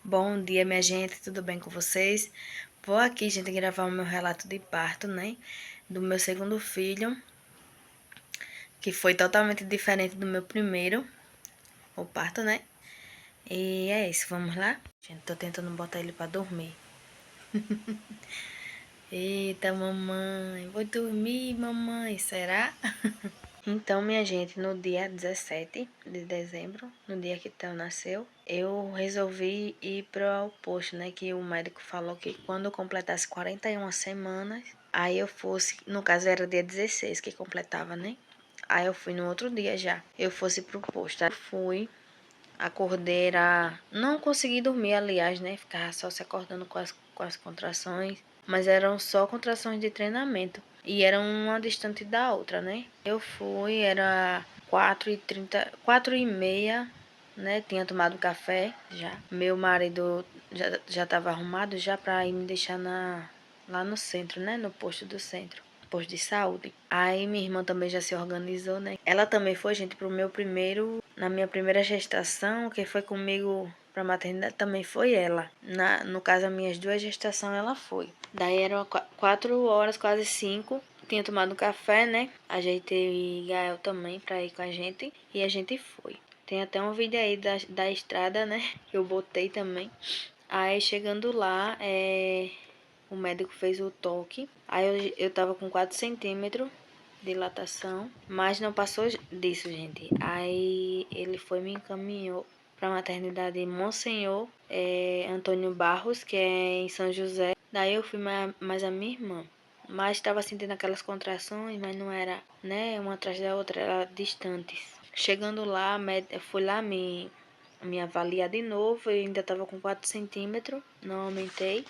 Bom dia, minha gente, tudo bem com vocês? Vou aqui, gente, gravar o meu relato de parto, né? Do meu segundo filho, que foi totalmente diferente do meu primeiro, o parto, né? E é isso, vamos lá? Gente, tô tentando botar ele pra dormir. Eita, mamãe, vou dormir, mamãe, será? Então, minha gente, no dia 17 de dezembro, no dia que Theo nasceu, eu resolvi ir para o posto, né? Que o médico falou que quando eu completasse 41 semanas, aí eu fosse, no caso era dia 16 que completava, né? Aí eu fui no outro dia já, eu fosse pro posto. Aí eu fui, acordei, não consegui dormir, aliás, né? Ficava só se acordando com as contrações. Mas eram só contrações de treinamento. E eram uma distante da outra, né? Eu fui, era 4h30, 4h30, né? Tinha tomado café já. Meu marido já estava arrumado já pra ir me deixar lá no centro, né? No posto do centro. Posto de saúde. Aí minha irmã também já se organizou, né? Ela também foi, gente, pro meu primeiro, na minha primeira gestação, quem foi comigo pra maternidade também foi ela. No caso, as minhas duas gestações, ela foi. Daí eram 4h, quase 5. Tinha tomado café, né? Ajeitei Gael também pra ir com a gente. E a gente foi. Tem até um vídeo aí da estrada, né? Que eu botei também. Aí chegando lá, o médico fez o toque. Aí eu tava com 4 centímetros de dilatação, mas não passou disso, gente. Aí ele foi me encaminhou para a maternidade Monsenhor Antônio Barros, que é em São José. Daí eu fui mais a minha irmã. Mas estava sentindo aquelas contrações, mas não era, né, uma atrás da outra, era distantes. Chegando lá, eu fui lá me avaliar de novo, eu ainda estava com 4 centímetros, não aumentei.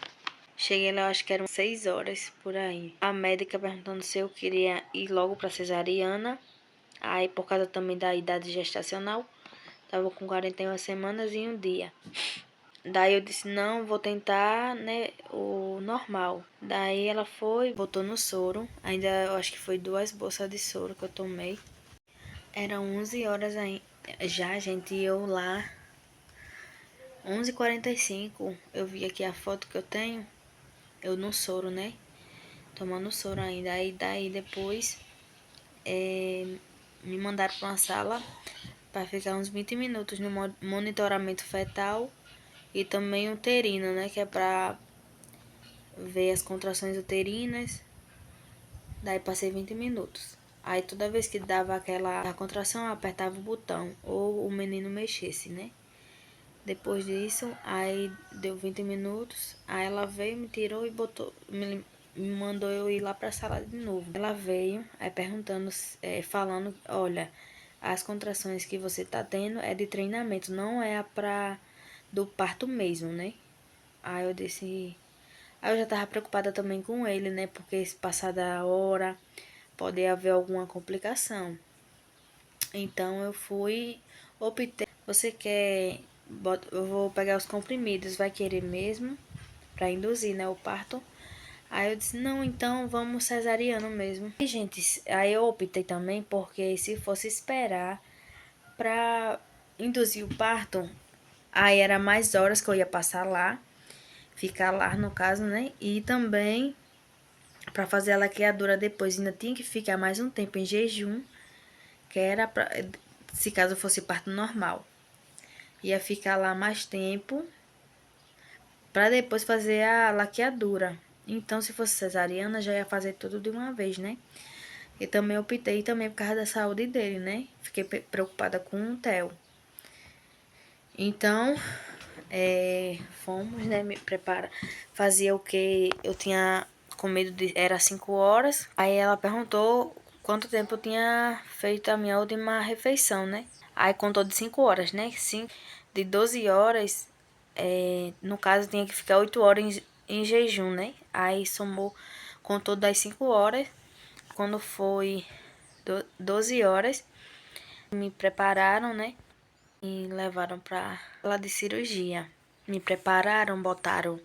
Cheguei lá, acho que eram 6 horas por aí. A médica perguntando se eu queria ir logo para cesariana. Aí, por causa também da idade gestacional, tava com 41 semanas e um dia. Daí eu disse, não, vou tentar, né, o normal. Daí ela foi, botou no soro. Ainda, eu acho que foi 2 bolsas de soro que eu tomei. Eram 11 horas aí. Já, gente, eu lá, 11h45, eu vi aqui a foto que eu tenho. Eu no soro, né? Tomando soro ainda. Aí daí depois me mandaram para uma sala para ficar uns 20 minutos no monitoramento fetal e também uterino, né? Que é para ver as contrações uterinas. Daí passei 20 minutos. Aí toda vez que dava aquela contração, eu apertava o botão ou o menino mexesse, né? Depois disso, aí deu 20 minutos. Aí ela veio, me tirou e botou, me mandou eu ir lá pra sala de novo. Ela veio, aí perguntando, falando, olha, as contrações que você tá tendo é de treinamento, não é do parto mesmo, né? Aí eu disse, aí eu já tava preocupada também com ele, né? Porque se passar da hora, pode haver alguma complicação. Então eu fui, optei. Você quer, eu vou pegar os comprimidos, vai querer mesmo? Pra induzir, né, o parto. Aí eu disse, não, então vamos cesariano mesmo. E, gente, aí eu optei também porque se fosse esperar pra induzir o parto, aí era mais horas que eu ia passar lá, ficar lá no caso, né? E também pra fazer a laqueadura depois, ainda tinha que ficar mais um tempo em jejum, que era pra, se caso fosse parto normal. Ia ficar lá mais tempo para depois fazer a laqueadura. Então, se fosse cesariana, já ia fazer tudo de uma vez, né? E também optei também por causa da saúde dele, né? Fiquei preocupada com o Theo. Então, fomos, né? Me prepara. Fazia o que eu tinha comido era 5 horas. Aí ela perguntou quanto tempo eu tinha feito a minha última refeição, né? Aí contou de 5 horas, né? De 12 horas, no caso tinha que ficar 8 horas em jejum, né? Aí somou, contou das 5 horas. Quando foi 12 horas, me prepararam, né? E levaram pra lá de cirurgia. Me prepararam, botaram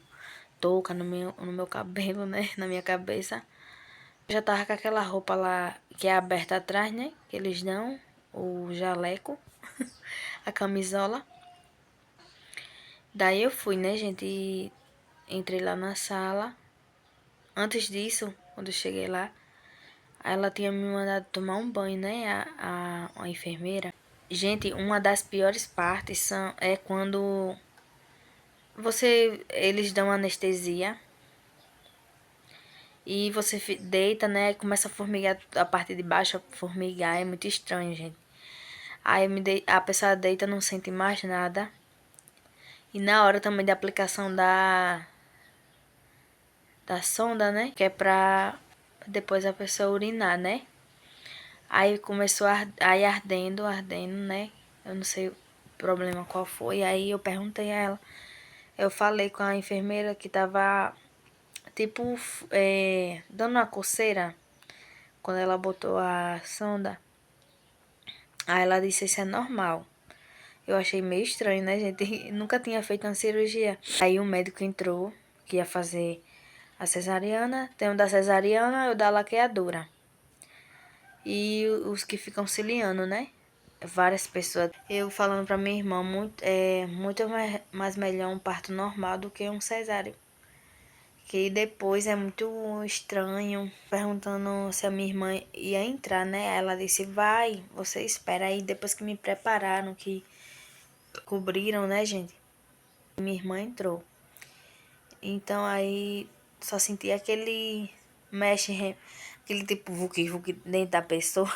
touca no meu cabelo, né? Na minha cabeça. Eu já tava com aquela roupa lá que é aberta atrás, né? Que eles dão, o jaleco, a camisola. Daí eu fui, né, gente? E entrei lá na sala. Antes disso, quando eu cheguei lá, ela tinha me mandado tomar um banho, né? A enfermeira. Gente, uma das piores partes é quando eles dão anestesia e você deita, né? E começa a formigar a parte de baixo, a formigar, é muito estranho, gente. Aí a pessoa deita, não sente mais nada. E na hora também da aplicação da sonda, né? Que é pra depois a pessoa urinar, né? Aí começou aí ardendo, né? Eu não sei o problema qual foi. Aí eu perguntei a ela. Eu falei com a enfermeira que tava, tipo, dando uma coceira quando ela botou a sonda. Aí ela disse: Isso é normal. Eu achei meio estranho, né, gente? Nunca tinha feito uma cirurgia. Aí o médico entrou, que ia fazer a cesariana. Tem o da cesariana e o da laqueadura. E os que ficam ciliando, né? Várias pessoas. Eu falando pra minha irmã, muito mais melhor um parto normal do que um cesáreo. Que depois é muito estranho. Perguntando se a minha irmã ia entrar, né? Ela disse: Vai, você espera aí. Depois que me prepararam, que cobriram, né, gente? Minha irmã entrou. Então aí só senti aquele aquele tipo vuki dentro da pessoa.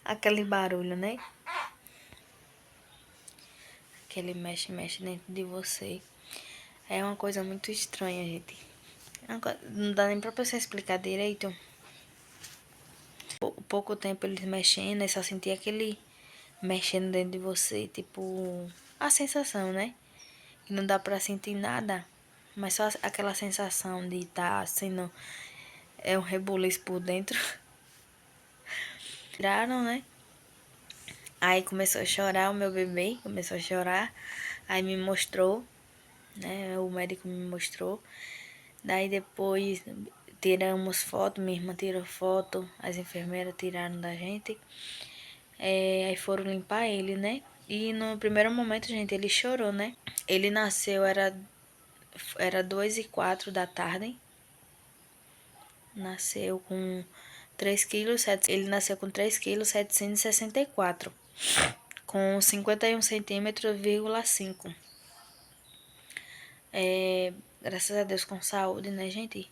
Aquele barulho, né? Aquele mexe dentro de você. É uma coisa muito estranha, gente. Não dá nem pra pessoa explicar direito. Pouco tempo eles mexendo, eu só senti aquele mexendo dentro de você, tipo, a sensação, né? Que não dá pra sentir nada, mas só aquela sensação de estar sendo um rebuliço por dentro. Tiraram, né? Aí começou a chorar, o meu bebê começou a chorar. Aí me mostrou, né? O médico me mostrou. Daí depois tiramos foto, minha irmã tirou foto, as enfermeiras tiraram da gente. Aí foram limpar ele, né? E no primeiro momento, gente, ele chorou, né? Ele nasceu, era 2h04 da tarde. Nasceu com 3 quilos, ele nasceu com 3,764 kg, com 51 centímetros, 5. Graças a Deus com saúde, né, gente?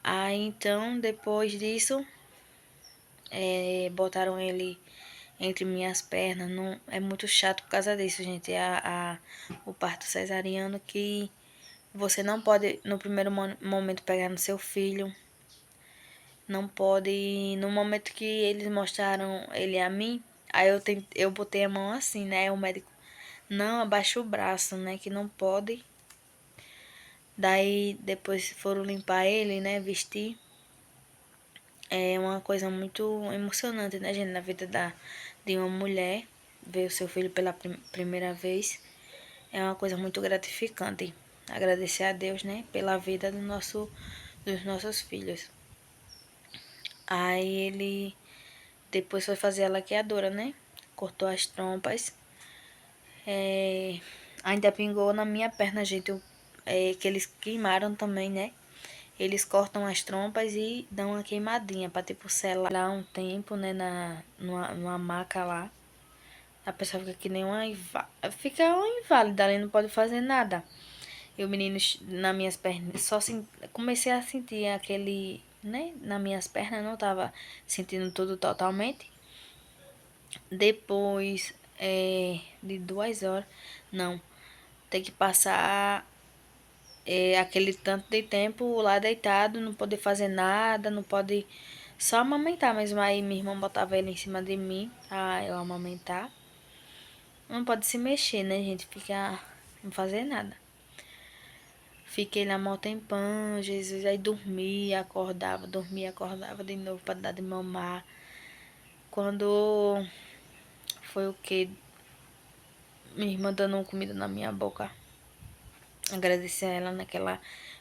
Aí então, depois disso, botaram ele entre minhas pernas. Não, é muito chato por causa disso, gente. O parto cesariano que você não pode, no primeiro momento, pegar no seu filho. Não pode. No momento que eles mostraram ele a mim, aí eu botei a mão assim, né? O médico, não, abaixa o braço, né? Que não pode. Daí depois foram limpar ele, né? Vestir. É uma coisa muito emocionante, né, gente? Na vida de uma mulher, ver o seu filho pela primeira vez. É uma coisa muito gratificante. Agradecer a Deus, né? Pela vida dos nossos filhos. Aí ele depois foi fazer a laqueadora, né? Cortou as trompas. Ainda pingou na minha perna, gente. Que eles queimaram também, né? Eles cortam as trompas e dão uma queimadinha pra, tipo, selar lá um tempo, né? Numa maca lá. A pessoa fica que nem fica uma inválida ali, não pode fazer nada. E o menino nas minhas pernas, comecei a sentir aquele, né? Nas minhas pernas, não tava sentindo tudo totalmente. Depois de 2 horas, não, tem que passar aquele tanto de tempo lá deitado, não poder fazer nada, não pode só amamentar mesmo. Aí minha irmã botava ele em cima de mim, eu amamentar. Não pode se mexer, né, gente? Ficar, não fazer nada. Fiquei lá mó tempão, Jesus, aí dormia, acordava de novo pra dar de mamar. Quando foi o que? Minha irmã dando comida na minha boca. Agradecer a ela, né? Que ela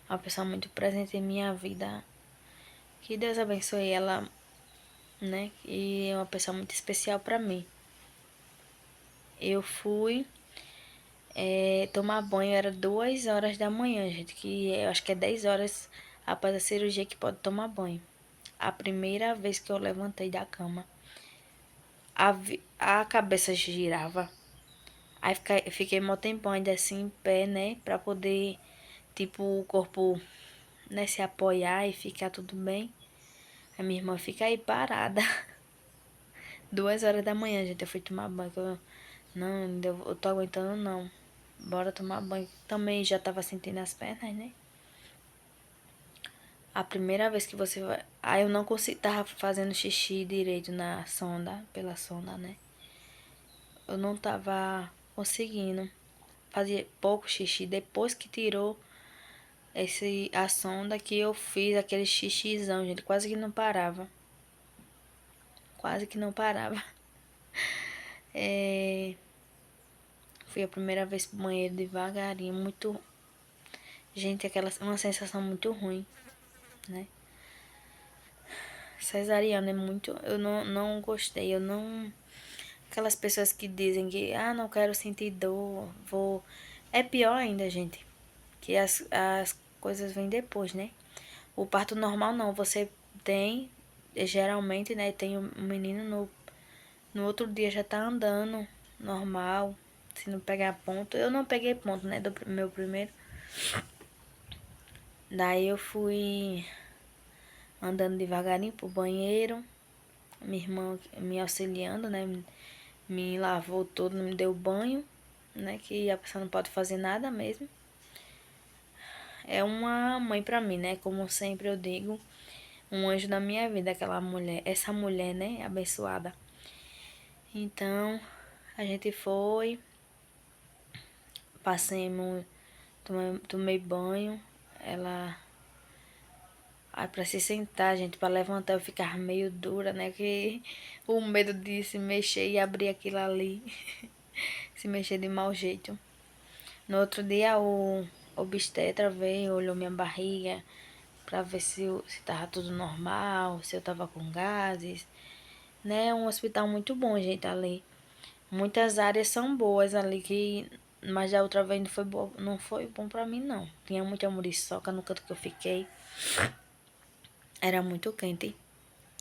é uma pessoa muito presente em minha vida. Que Deus abençoe ela, né? E é uma pessoa muito especial pra mim. Eu fui, Tomar banho era 2 horas da manhã, gente, que eu acho que é 10 horas após a cirurgia que pode tomar banho. A primeira vez que eu levantei da cama, a cabeça girava. Aí fiquei mó tempão ainda assim em pé, né? Pra poder, tipo, o corpo, né, se apoiar e ficar tudo bem. A minha irmã fica aí parada. 2 horas da manhã, gente, eu fui tomar banho. Não, eu tô aguentando não. Bora tomar banho. Também já tava sentindo as pernas, né? A primeira vez que você vai. Aí eu não consegui. Tava fazendo xixi direito na sonda, pela sonda, né? Eu não tava conseguindo. Fazia pouco xixi. Depois que tirou a sonda, que eu fiz aquele xixizão, gente. Quase que não parava. Quase que não parava. É, fui a primeira vez pro banheiro devagarinho. Muito. Gente, uma sensação muito ruim, né? Cesariana é muito. Eu não gostei. Eu não. Aquelas pessoas que dizem que, não quero sentir dor, vou. É pior ainda, gente. Que as coisas vêm depois, né? O parto normal não. Você tem, geralmente, né? Tem um menino no outro dia já tá andando normal. Se não pegar ponto. Eu não peguei ponto, né? Do meu primeiro. Daí eu fui andando devagarinho pro banheiro. Minha irmã me auxiliando, né? Me lavou todo, me deu banho, né? Que a pessoa não pode fazer nada mesmo. É uma mãe pra mim, né? Como sempre eu digo, um anjo na minha vida, aquela mulher, essa mulher, né? Abençoada. Então, a gente foi, passemos, tomei banho, ela. Aí pra se sentar, gente, pra levantar eu ficava meio dura, né? Que o medo de se mexer e abrir aquilo ali. Se mexer de mau jeito. No outro dia o obstetra veio, olhou minha barriga pra ver se tava tudo normal, se eu tava com gases. Né? É um hospital muito bom, gente, ali. Muitas áreas são boas ali, mas da outra vez não foi bom pra mim, não. Tinha muita muriçoca no canto que eu fiquei. Era muito quente.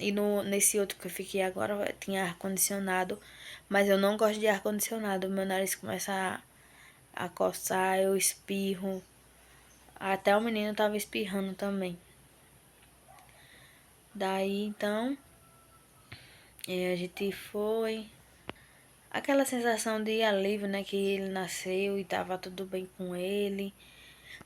E nesse outro que eu fiquei agora tinha ar-condicionado. Mas eu não gosto de ar-condicionado. Meu nariz começa a coçar, eu espirro. Até o menino tava espirrando também. Daí então, a gente foi. Aquela sensação de alívio, né? Que ele nasceu e tava tudo bem com ele.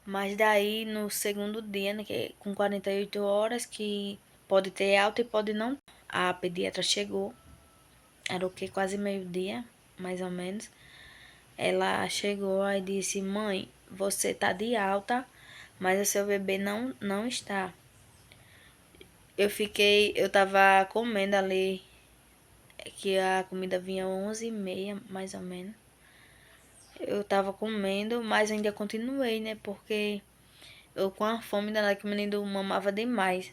Mas daí no segundo dia, né? Que é com 48 horas, que pode ter alta e pode não. A pediatra chegou. Era o que? Quase meio-dia, mais ou menos. Ela chegou e disse: Mãe, você tá de alta, mas o seu bebê não está. Eu tava comendo ali, que a comida vinha 11h30, mais ou menos. Eu tava comendo, mas ainda continuei, né? Porque eu com a fome danada que o menino mamava demais.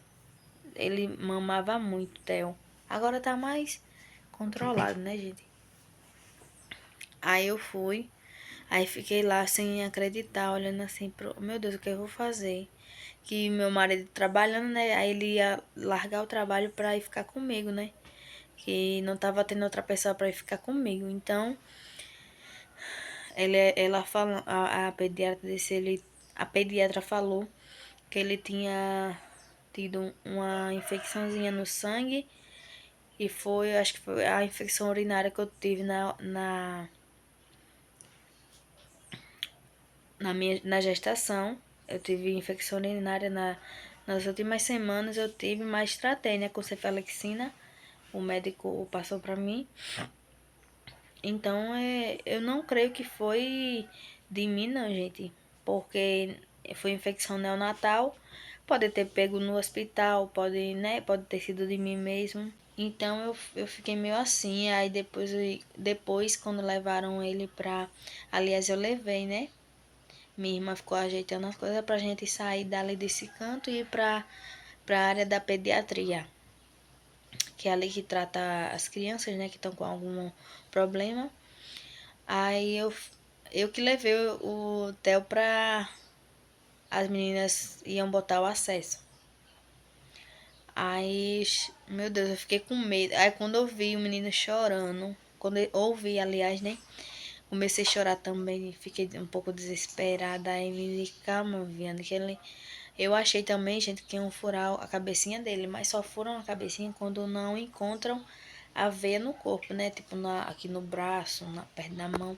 Ele mamava muito, Theo. Agora tá mais controlado, né, gente? Aí eu fui, aí fiquei lá sem acreditar, olhando assim, meu Deus, o que eu vou fazer? Que meu marido trabalhando, né? Aí ele ia largar o trabalho pra ir ficar comigo, né? Que não tava tendo outra pessoa pra ir ficar comigo. Então, ela falou, a pediatra disse, a pediatra falou que ele tinha tido uma infecçãozinha no sangue e acho que foi a infecção urinária que eu tive na gestação. Eu tive infecção urinária nas últimas semanas, eu tive, mas tratei, né, com cefalexina. O médico passou pra mim. Então, eu não creio que foi de mim, não, gente. Porque foi infecção neonatal. Pode ter pego no hospital, pode, né? Pode ter sido de mim mesmo. Então, eu fiquei meio assim. Aí, depois quando levaram ele pra... Aliás, eu levei, né? Minha irmã ficou ajeitando as coisas pra gente sair dali desse canto e ir pra área da pediatria. Que é ali que trata as crianças, né? Que estão com algum problema. Aí Eu que levei o Theo pra... As meninas iam botar o acesso. Aí, meu Deus, eu fiquei com medo. Aí quando eu vi o menino chorando, quando eu ouvi, aliás, né? Comecei a chorar também, fiquei um pouco desesperada. Aí me disse, calma, Viana, que ele... Eu achei também, gente, que iam furar a cabecinha dele, mas só furam a cabecinha quando não encontram a veia no corpo, né? Tipo, aqui no braço, perto da mão.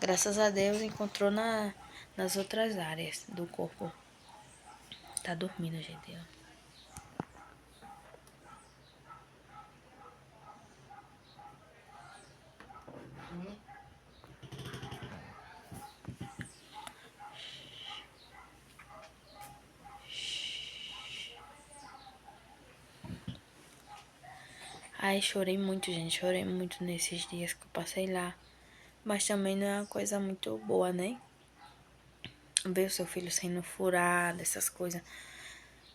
Graças a Deus encontrou nas outras áreas do corpo. Tá dormindo, gente. Ó. Ai, chorei muito, gente. Chorei muito nesses dias que eu passei lá. Mas também não é uma coisa muito boa, né? Ver o seu filho sendo furado, essas coisas.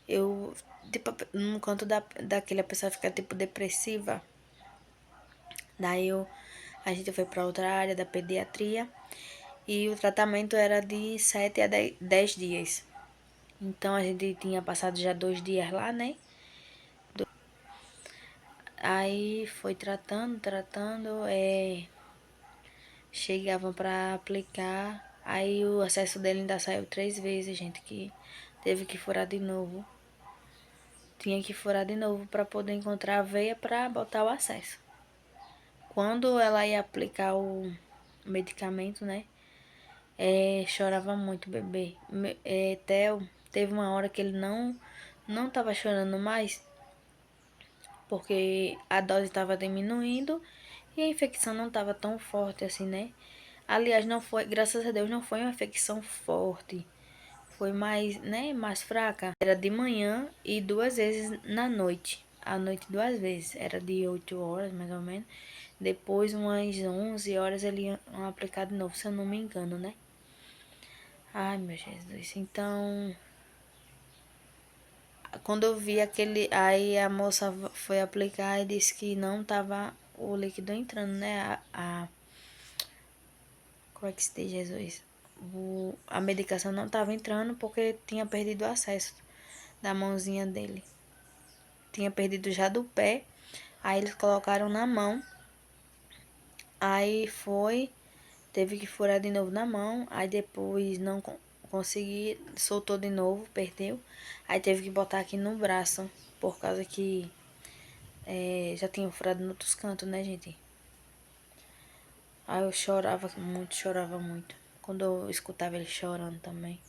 Eu, tipo, no canto daquele a pessoa fica, tipo, depressiva. Daí a gente foi pra outra área da pediatria. E o tratamento era de 7 a 10 dias. Então a gente tinha passado já 2 dias lá, né? Aí foi tratando, chegavam pra aplicar. Aí o acesso dele ainda saiu 3 vezes, gente, que teve que furar de novo. Tinha que furar de novo pra poder encontrar a veia pra botar o acesso. Quando ela ia aplicar o medicamento, né? Chorava muito o bebê. Theo teve uma hora que ele não tava chorando mais, porque a dose estava diminuindo e a infecção não estava tão forte assim, né? Aliás, não foi, graças a Deus, não foi uma infecção forte. Foi mais, né, mais fraca. Era de manhã e 2 vezes na noite. À noite 2 vezes. Era de 8 horas, mais ou menos. Depois, umas 11 horas, ele ia aplicar de novo, se eu não me engano, né? Ai, meu Jesus. Então, quando eu vi aquele... Aí a moça foi aplicar e disse que não tava o líquido entrando, né? Como é que se diz, Jesus? A medicação não tava entrando porque tinha perdido o acesso da mãozinha dele. Tinha perdido já do pé. Aí eles colocaram na mão. Aí foi... Teve que furar de novo na mão. Aí depois não consegui. Soltou de novo, perdeu. Aí teve que botar aqui no braço. Por causa que já tinha furado em outros cantos, né, gente? Aí eu chorava muito. Quando eu escutava ele chorando também.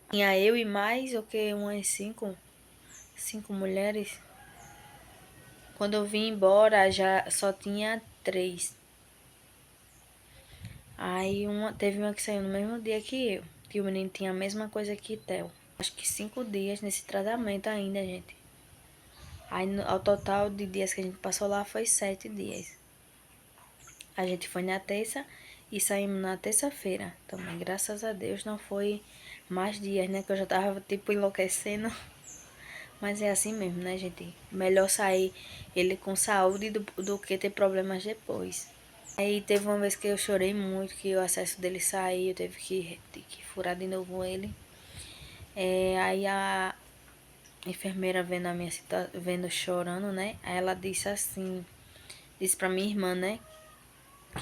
Tinha eu e mais o que umas cinco mulheres. Quando eu vim embora já só tinha 3. Aí teve uma que saiu no mesmo dia que eu. Que o menino tinha a mesma coisa que Theo. Acho que 5 dias nesse tratamento ainda, gente. Aí ao total de dias que a gente passou lá foi 7 dias. A gente foi na terça e saímos na terça-feira. Também, graças a Deus, não foi mais dias, né? Que eu já tava, tipo, enlouquecendo. Mas é assim mesmo, né, gente? Melhor sair ele com saúde do que ter problemas depois. Aí teve uma vez que eu chorei muito, que o acesso dele saiu, eu teve que furar de novo ele. Aí a enfermeira vendo a minha situação, vendo eu chorando, né? Aí ela disse assim, disse pra minha irmã, né?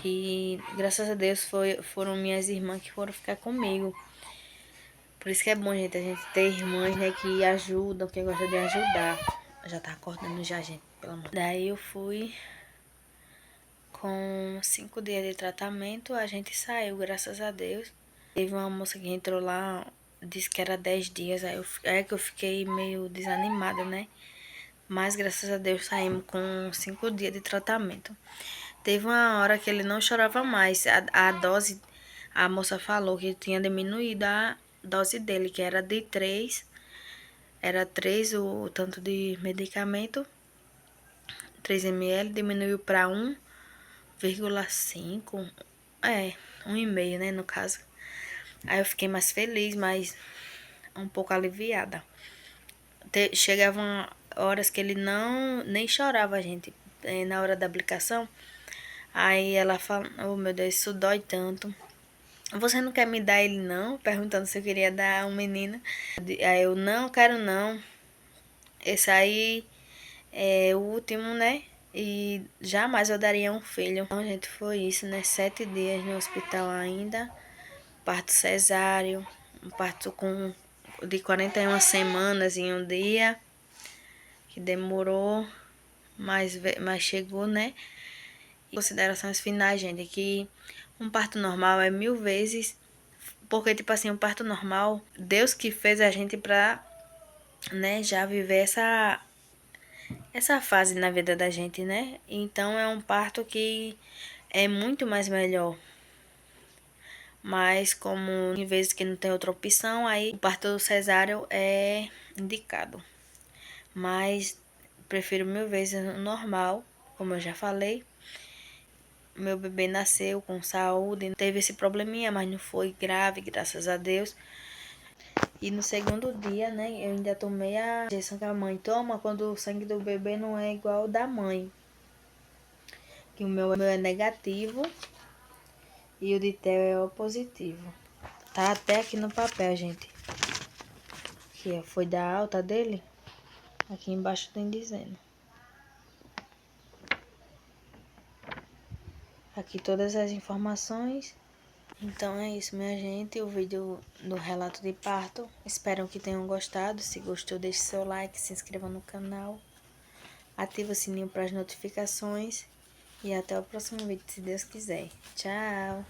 Que graças a Deus foram minhas irmãs que foram ficar comigo. Por isso que é bom, gente, a gente ter irmãs, né, que ajudam, que gostam de ajudar. Já tá acordando já, gente, pelo amor. Daí eu fui com 5 dias de tratamento, a gente saiu, graças a Deus. Teve uma moça que entrou lá, disse que era 10 dias, aí que eu fiquei meio desanimada, né? Mas graças a Deus saímos com 5 dias de tratamento. Teve uma hora que ele não chorava mais. A dose, a moça falou que tinha diminuído a dose dele, que era de 3. Era 3 o tanto de medicamento, 3 ml, diminuiu para 1,5. 1,5, né, no caso. Aí eu fiquei mais feliz, mas um pouco aliviada. Chegavam horas que ele não nem chorava, gente, na hora da aplicação. Aí ela fala, oh meu Deus, isso dói tanto. você não quer me dar ele não? Perguntando se eu queria dar um menino. Aí eu, não, quero não. Esse aí é o último, né? E jamais eu daria um filho. Então, gente, foi isso, né? 7 dias no hospital ainda. Parto cesáreo. Um parto de 41 semanas em um dia. Que demorou, mas chegou, né? Considerações finais, gente, que um parto normal é 1000 vezes. Porque, tipo assim, um parto normal, Deus que fez a gente pra, né, já viver essa fase na vida da gente, né? Então é um parto que é muito mais melhor. Mas como em vezes que não tem outra opção, aí o parto cesáreo é indicado. Mas prefiro 1000 vezes o normal, como eu já falei. Meu bebê nasceu com saúde, teve esse probleminha, mas não foi grave, graças a Deus. E no segundo dia, né, eu ainda tomei a injeção que a mãe toma quando o sangue do bebê não é igual ao da mãe. Que o meu é negativo e o de Theo é o positivo. Tá até aqui no papel, gente. Que foi da alta dele. Aqui embaixo tem dizendo. Aqui todas as informações. Então é isso, minha gente. O vídeo do relato de parto. Espero que tenham gostado. Se gostou, deixe seu like, se inscreva no canal. Ativa o sininho para as notificações. E até o próximo vídeo, se Deus quiser. Tchau!